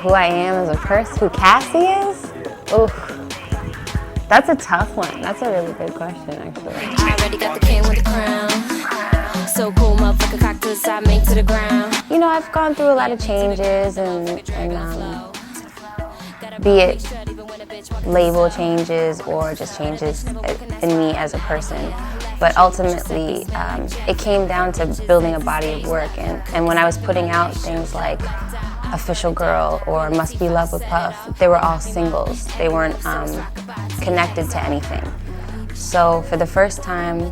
who I am as a person, who Cassie is? Oof. That's a tough one. That's a really good question, actually. I already got the king with the crown. So cool, motherfucker, cactus I make to the ground. You know, I've gone through a lot of changes and be it label changes or just changes in me as a person. But ultimately, it came down to building a body of work. And when I was putting out things like Official Girl or Must Be Love with Puff, they were all singles. They weren't connected to anything. So for the first time,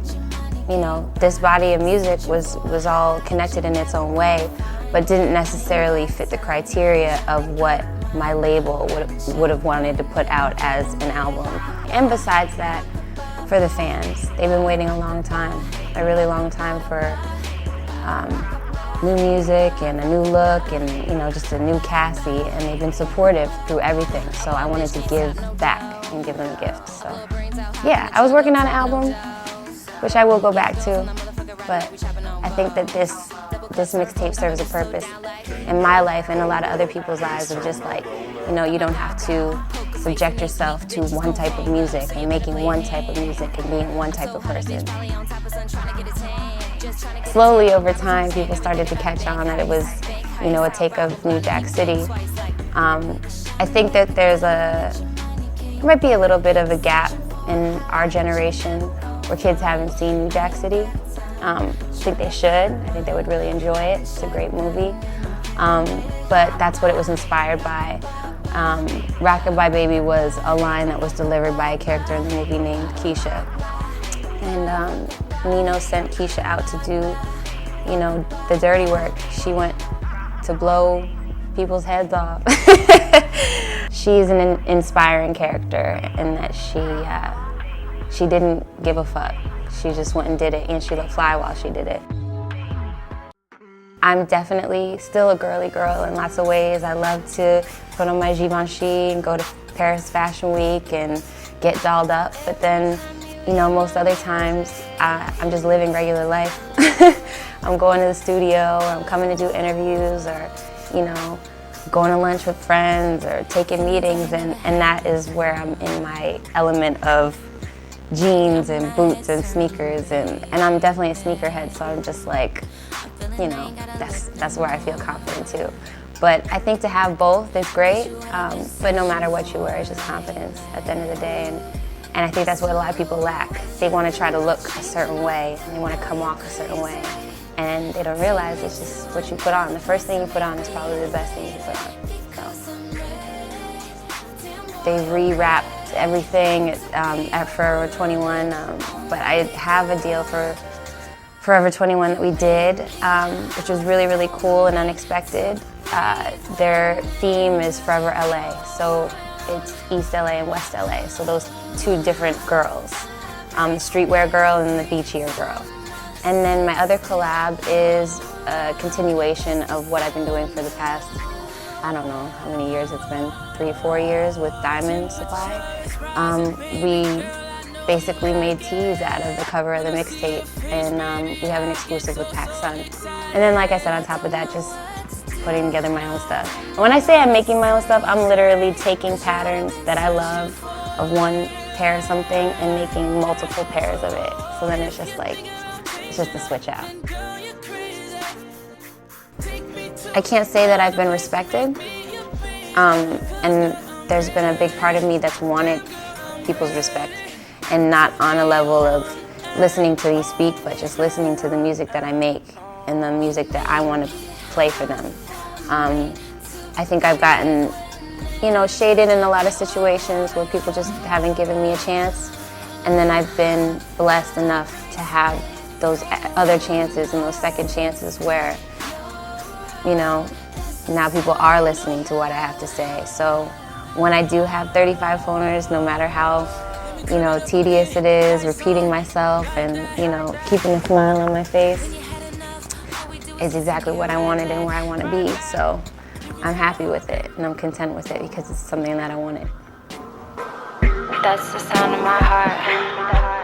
you know, this body of music was all connected in its own way, but didn't necessarily fit the criteria of what my label would have wanted to put out as an album. And besides that, for the fans, they've been waiting a long time, a really long time for new music and a new look and, you know, just a new Cassie, and they've been supportive through everything. So I wanted to give back and give them a gift. So yeah, I was working on an album, which I will go back to, but I think that this mixtape serves a purpose in my life and a lot of other people's lives of just like, you know, you don't have to subject yourself to one type of music and making one type of music and being one type of person. Slowly over time, people started to catch on that it was, you know, a take of New Jack City. I think that there might be a little bit of a gap in our generation where kids haven't seen New Jack City. I think they should. I think they would really enjoy it. It's a great movie. But that's what it was inspired by. Rockabyebaby was a line that was delivered by a character in the movie named Keisha. And Nino sent Keisha out to do, you know, the dirty work. She went to blow people's heads off. She's an inspiring character in that she didn't give a fuck. She just went and did it, and she looked fly while she did it. I'm definitely still a girly girl in lots of ways. I love to put on my Givenchy and go to Paris Fashion Week and get dolled up, but then, you know, most other times I'm just living regular life. I'm going to the studio, or I'm coming to do interviews, or, you know, going to lunch with friends or taking meetings, and that is where I'm in my element of jeans and boots and sneakers, and I'm definitely a sneakerhead, so I'm just like, you know, that's where I feel confident too. But I think to have both is great, but no matter what you wear, it's just confidence at the end of the day, and I think that's what a lot of people lack. They want to try to look a certain way, and they want to come off a certain way, and they don't realize it's just what you put on. The first thing you put on is probably the best thing you put on. So they rewrapped everything at Forever 21, but I have a deal for Forever 21 that we did, which was really, really cool and unexpected. Their theme is Forever LA, so it's East LA and West LA, so those two different girls, the streetwear girl and the beachier girl. And then my other collab is a continuation of what I've been doing for the past, I don't know how many years it's been, 3 or 4 years with Diamond Supply. We basically made tees out of the cover of the mixtape, and we have an exclusive with PacSun. And then, like I said, on top of that, just putting together my own stuff. And when I say I'm making my own stuff, I'm literally taking patterns that I love of one pair of something and making multiple pairs of it. So then it's just like, it's just a switch out. I can't say that I've been respected, and there's been a big part of me that's wanted people's respect, and not on a level of listening to these speak, but just listening to the music that I make and the music that I want to play for them. I think I've gotten, you know, shaded in a lot of situations where people just haven't given me a chance, and then I've been blessed enough to have those other chances and those second chances where, you know, now people are listening to what I have to say. So when I do have 35 phoners, no matter how, you know, tedious it is, repeating myself and, you know, keeping a smile on my face, is exactly what I wanted and where I want to be. So I'm happy with it and I'm content with it because it's something that I wanted. That's the sound of my heart.